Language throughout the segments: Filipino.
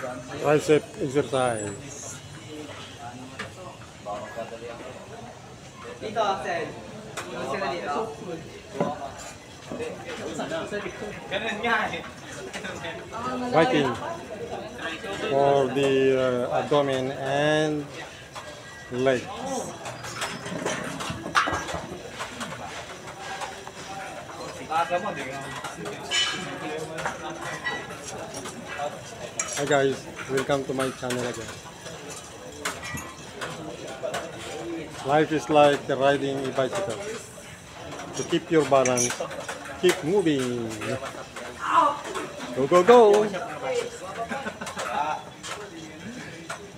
Tricep exercise. Dito, Sel. Sila dito. Ganun nga eh. Biking for the abdomen and legs. Hi guys, welcome to my channel again. Life is like riding a bicycle. To keep your balance, keep moving. Go, go, go!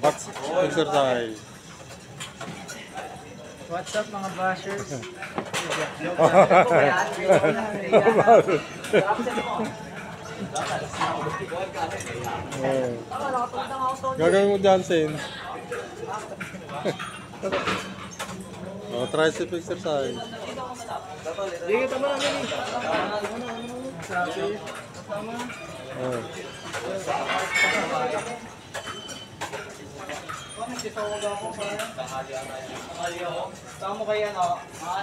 Back exercise. What's up mga bashers? Gagawin mo dancing. Tricep exercise. Sige, tama namin eh.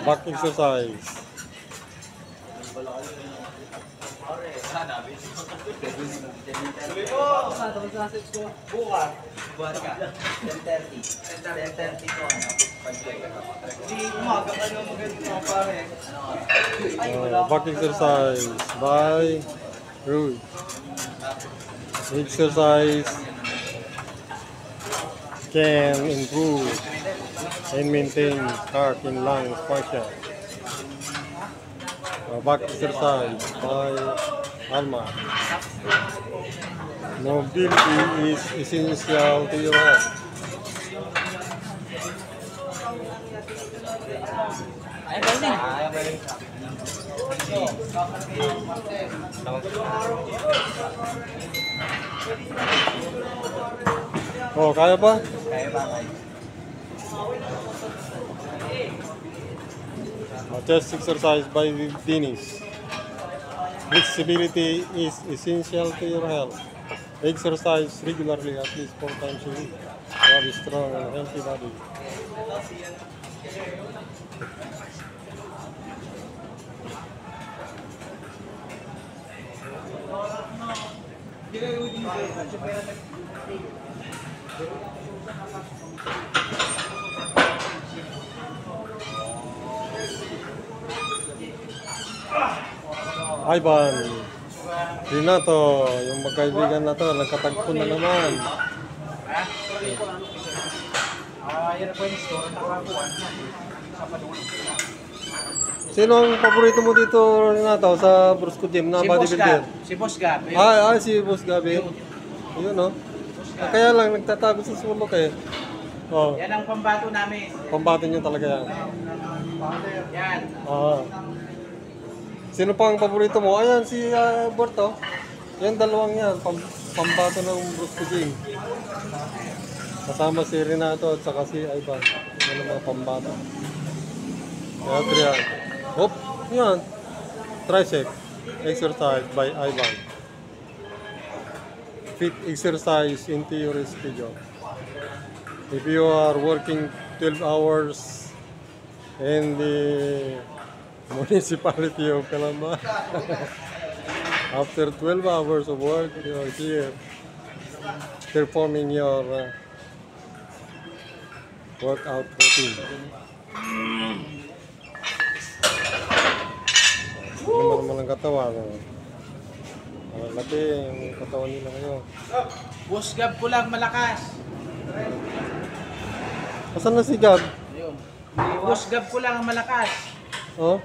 Back exercise. Bukas. Buwan ka. 10:30. 10:30 ko ano. Di umaga ka na maganda pare. Back exercise by Ruth. Exercise can improve and maintain heart and lungs function. Back exercise by Alma. Mobility is essential to your health. Oh, kaya pa? Kaya ba? Chest exercise by Dennis. Flexibility is essential to your health. Exercise regularly at least 4 times a week to have a strong and healthy body. Ivan, Renato, yung magkaibigan na to, nagkatagpo na naman. Yan po yung store na kakuan. Sino ang paborito mo dito, Renato, sa Brusco Gym na bodybuilder? Si Boss Gab. Si Boss Gabi. Yun, no? Kaya lang, nagtatago sa sulok eh. Oh, Yan ang pambato namin. pambatin nyo talaga yan. Yan. Sino pa ang paborito mo? Ayan, si Berto. Yan, dalawang yan. Pambato ng Brusco Gym. Kasama si Renato at saka si Ivan. Yan ang mga pambato. Kaya Adrian. Hop, yan. Tricep exercise by Ivan. Fit exercise into your schedule. If you are working 12 hours in the municipality of Calamba, after 12 hours of work, you are here performing your workout routine. Ano naman ang katawan? Laki yung katawan nila ngayon. Boss Gab ko lang malakas. Asan na si Gab? Ayun. Boss Gab ko lang ang malakas. Oh?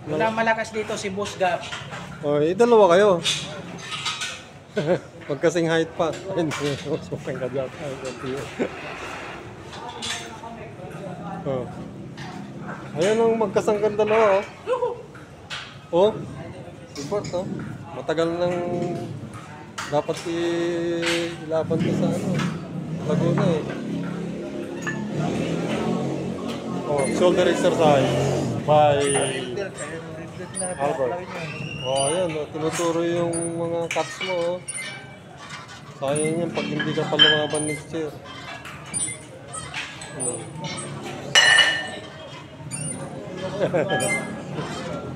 Walang malakas dito si Boss Gab. Oh, dalawa kayo. Magkasing height pa. Hindi, mas makang kadyat. Oh. Ayan ang magkasanggan dalawa, oh. Oh, import, oh. Matagal nang dapat ilaban ko sa Laguna, eh. Oh, shoulder exercise by Albert. Oh, ayan, tinuturo yung mga cuts mo, oh. Sayang yan pag hindi ka pa lumaban next year.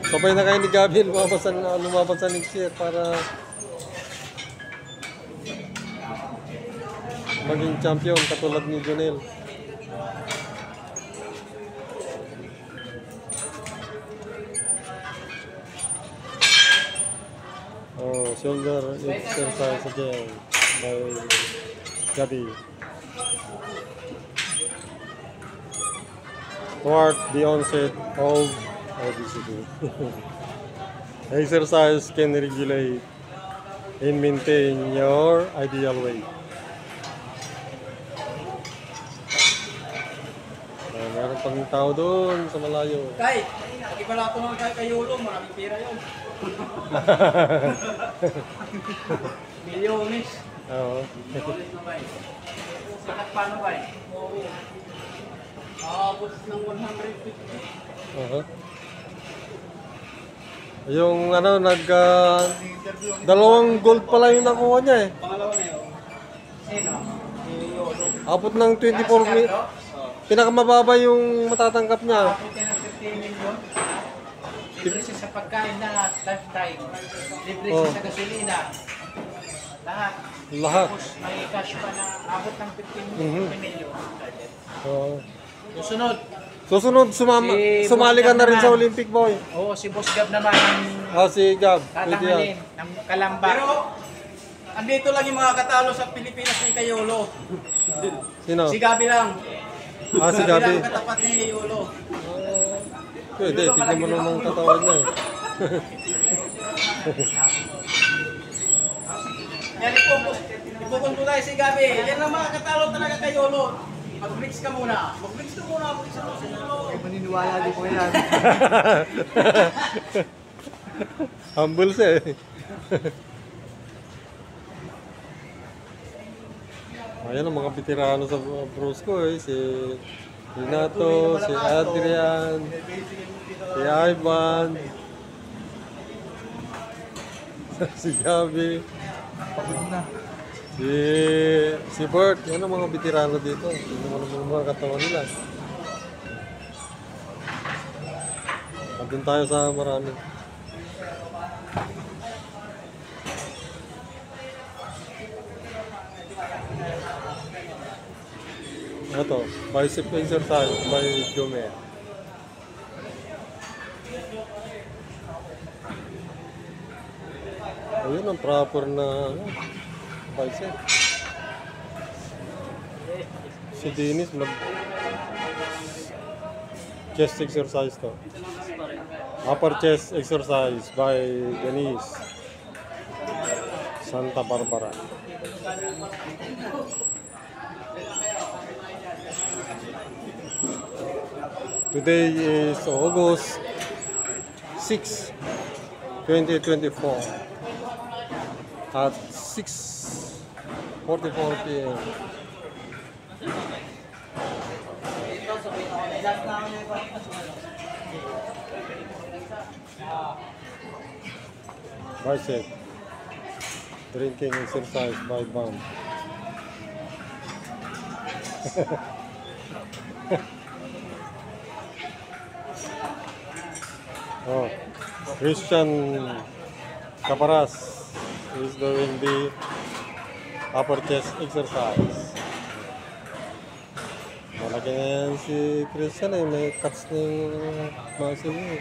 Sabay na kayo ni Gabi lumaban sa next year para maging champion katulad ni Jonel. Oh, shoulder exercise again by Gabi. Toward the onset of obesity. Exercise can regulate and maintain your ideal weight. Meron pang tao doon sa malayo. Tay, ipalato naman tayo kay Yolo, maraming pira yun. Milyones. Oo. Milyones na ba eh? Sakat paano ba eh? Abot ng 150. Uh-huh. Yung ano, dalawang gold pala yung nakuha niya eh. Pangalawa na yun. Sino? Si Yolo. Abot ng 24 million. Pinakamababa yung matatanggap niya. Abot yan ng 15 million. Libre siya sa pagkain na lifetime. Libre siya sa gasolina. Lahat. Lahat. Tapos may cash pa na abot ng 15 million. Oo. Susunod. Susunod, sumali ka na rin sa Olympic, boy. Oo, si Boss Gab naman ang Si Gab. Pwede yan. tatangalin ng Kalamba. Pero, andito lang yung mga katalo sa Pilipinas ni Kayolo. Sino? Si Gabi lang. Si Gabi. lang katapat ni Yolo. Pwede, tignan mo naman ang katawan niya eh. Yan, ipukon ko tayo si Gabi. Yan ang mga katalo talaga kay Yolo. Mag-mix ka muna. Mag-mix ka muna. Mag-mix ka muna si Yolo. Ay, maniniwala din ko yan. Humble siya eh. Ayan ang mga veterano sa Brusco eh. Si Renato, si Adrian, si Ivan, si Gabi, si Bert. Yan ang mga veterano dito. Yan ang mga katawan nila. Andun tayo sa marami. Ito, bicep exercise by Jomer. Ayun ang proper na bicep. Si Dennis chest exercise to. Upper chest exercise by Denise Santa Barbara. Today is August 6, 2024 at 6:44 p.m. Bicep drinking exercise by Bam. Oh, Christian Caparas is doing the upper chest exercise. Malaki na yan si Christian eh, may cuts na yung muscle niya.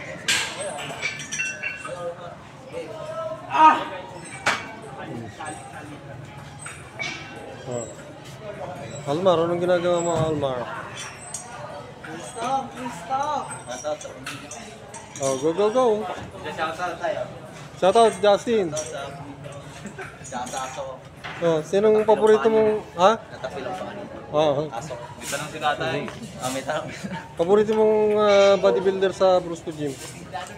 Oh. Almar, anong ginagawa mo, Almar? Stop! Oh, go! Shoutout tayo. Shoutout, Justin. Shoutout. Oh, sinong paborito mong, ha? Natapilong sa kanila. Oo. Aso. May tanong si tatay. May tanong. Paborito mong bodybuilder sa Brusco Gym?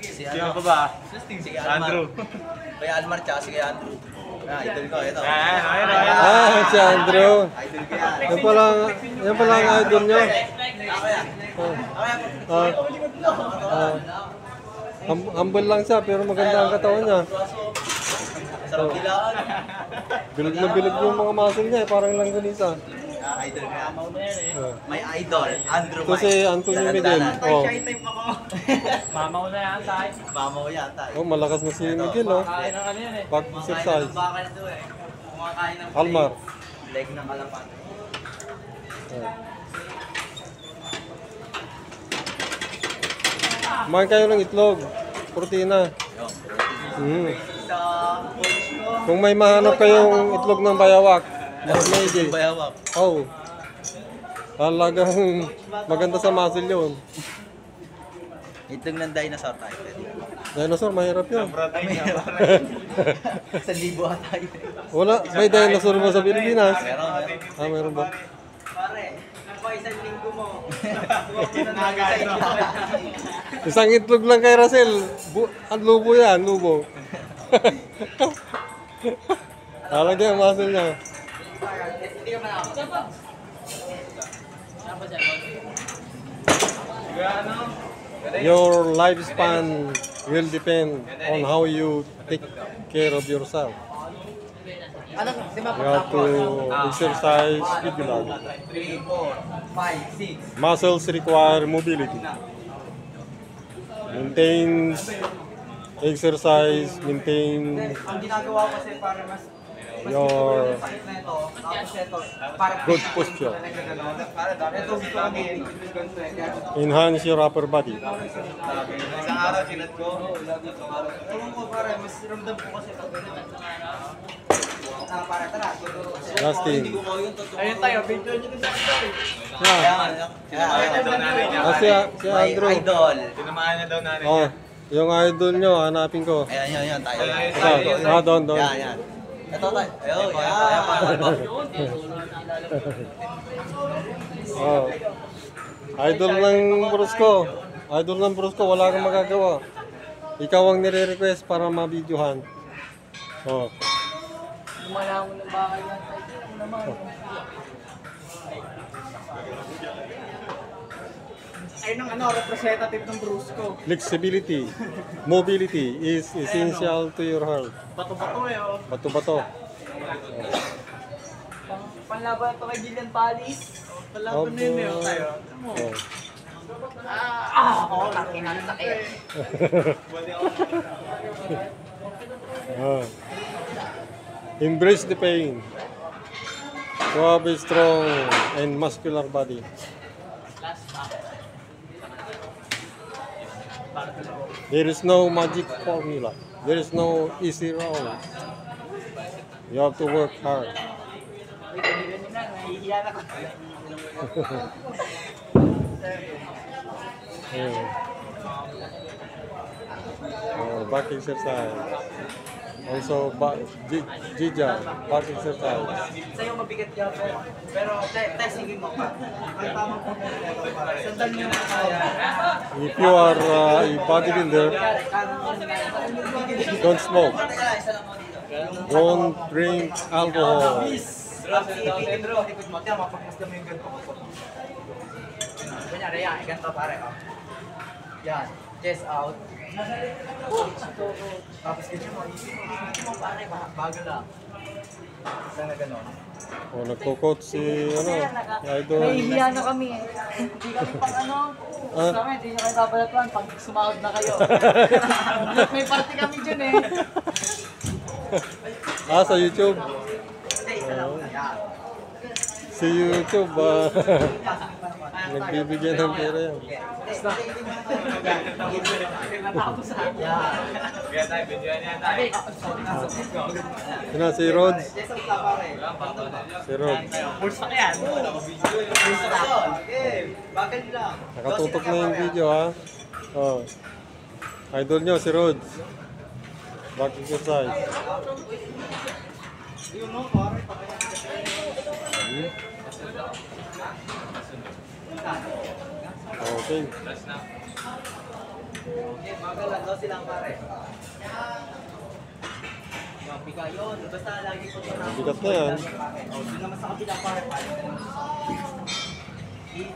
Sino pa ba? Si Andrew. Kaya Almar tsaka si Andrew. Idol ko, ito. Si Andrew. Idol ko yan. Yan pala ang idol nyo. Ako yan. Humble lang siya, pero maganda ang katawan niya. Sa Sarap dilaan. Bilog na bilog yung mga muscle niya, parang langganisa. Idol nga. Oh. May idol, Andrew Ito si Antonio Miguel. Oh. type ako. Mama ko na yan, tay. Mama ko yata. Oh, malakas na si Miguel, oh. Kain ng ano yan eh. Back Kumakain exercise. ng bakal to eh. Kumakain ng Almar. leg ng kalapan. Oh. Kumain kayo ng itlog. Protina. Mm. Sa coach ko. Kung may mahanap kayong itlog ng bayawak, mas maigi. Bayawak. Oh. Talagang maganda sa muscle yun. Itong ng dinosaur tayo. Dinosaur, mahirap yun. Sa libo ata yun. Wala, may dinosaur ba sa Pilipinas? Meron. Meron ba? Pare, ano pa isang linggo mo? Isang itlog lang kay Russell. Ang lubo yan, lubo. Talaga ang muscle niya. Hindi ka manakot. Your lifespan will depend on how you take care of yourself. Ano? You have to exercise regularly. 3, 4, 5, 6. Muscles require mobility. Maintain exercise, maintain Ang ginagawa ko kasi para mas your sakit na ito, tapos ito, para good posture. ito gusto ko Enhance your upper body. Isang araw sinat ko. Ewan ko pare, mas ramdam ko kasi pag gano'n. Para tara, tuturo ko siya. Justin. Ayun tayo, video nyo din sa story. Yeah. Si My Andrew. idol. Tinamahan niya daw namin. Oh, yung idol nyo, hanapin ko. Ayan, tayo. Ito, doon. Yan. Ito tayo. Ayun, Oh. Idol ng Brusco. Idol ng Brusco, wala kang magagawa. Ikaw ang nire-request para ma-videohan. Oh. Lumala mo ng bakal yan, tay. Ano naman? Ayun ang representative ng Brusco. Flexibility, mobility is essential to your health. Bato-bato eh, oh. Bato-bato. Panlaban ito kay Gillian Palis. Panlaban na yun eh, oh, tayo. Ano mo? Oh. Oo, nakinan sa sakit. Ah. Embrace the pain. To have a strong and muscular body. There is no magic formula. There is no easy route. You have to work hard. Wait, ganyan na, nahihiya na ko. Back exercise. Also, Jija, back exercise. Sa'yo mabigat yan, pero testingin mo pa. Ang tamang po sandal nyo na kaya. If you are a bodybuilder, don't smoke. Don't drink alcohol. Kunyari yan, ganito pare. Yan, chest out. Tapos ganyan mo, isip mo pare, bago lang. Isa na gano'n. Oh, nagko-coach si idol. Nahihiya na kami eh. Hindi kami pang sa amin, hindi nyo kayo kabalatuan pag sumahod na kayo. May party kami dyan eh. Sa YouTube. Hindi, isa lang. Yan. Si YouTube, nagbibigyan ng pera yan. Natapos ha. Kaya tayo, video niya tayo. Sino, si Rods? Chest out lang pare. Si Rods. Pulsa ka yan. Bagal lang. Nakatutok na yung video, ha? Oh. Idol nyo, si Rods. Back exercise. Yun no, pare. Okay. Okay, bagal lang daw silang pare. Biga yun, basta lagi ko ito na. Bigat na yan. Doon naman sa kabila pare.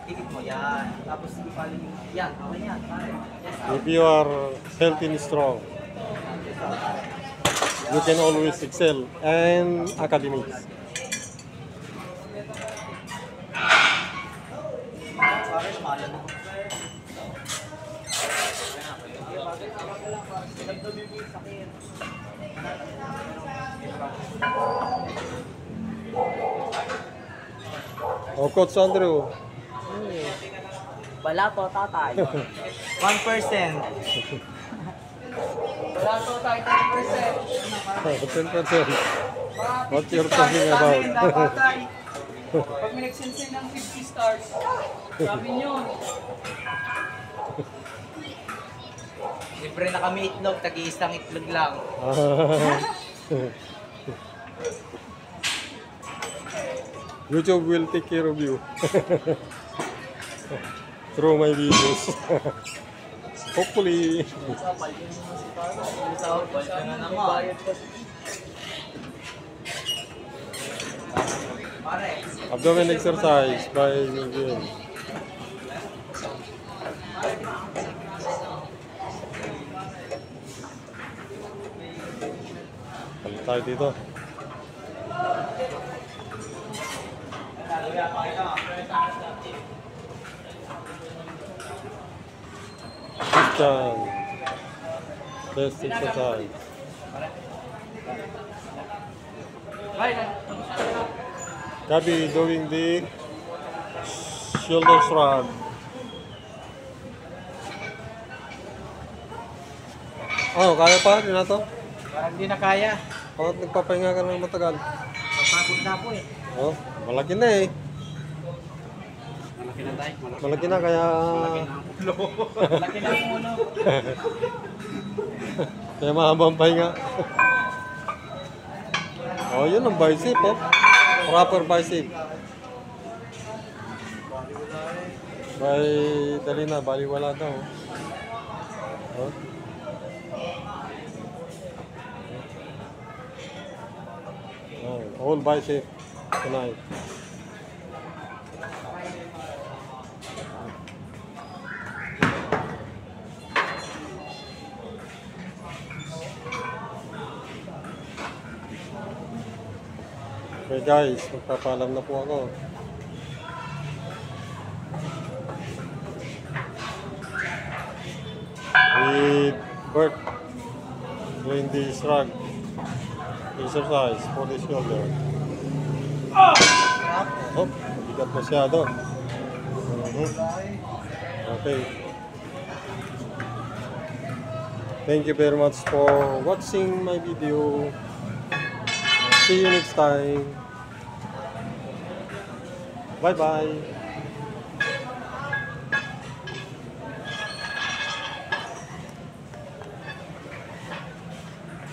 Ikit mo yan. Tapos ipalin yung yan. Okay yan pare. Yes, out. If you are healthy and strong. Yan. you can always excel and academics. Oh, Coach Andrew. Wala to, tatay. 1%. Wala to, tayo 10%. 10%. What you're talking about? Pag may nagsensay ng 50 stars, sabi nyo. Libre na kami itlog, tag-iisang itlog lang. YouTube will take care of you through my videos. Hopefully. Abdomen exercise by Miguel. Palit tayo dito. Christian. Best exercise. Gabi doing the shoulder shrug. Oh, kaya pa rin na to? Parang di na kaya. Bakit nagpapahinga ka ng matagal? Napagod na po eh. Oh, malaki na eh. Malaki na tayo. Malaki na kaya... Malaki na ang ulo. Kaya mahabang pahinga. Oh, yun ang bicep, oh. Proper bicep. Dali na, baliwala daw. Oh. Oh, whole bicep tonight. Okay guys, magpapaalam na po ako. With Bert doing the shrug exercise for the shoulder. Oh, bigat masyado. Okay. Thank you very much for watching my video. See you next time. Bye bye.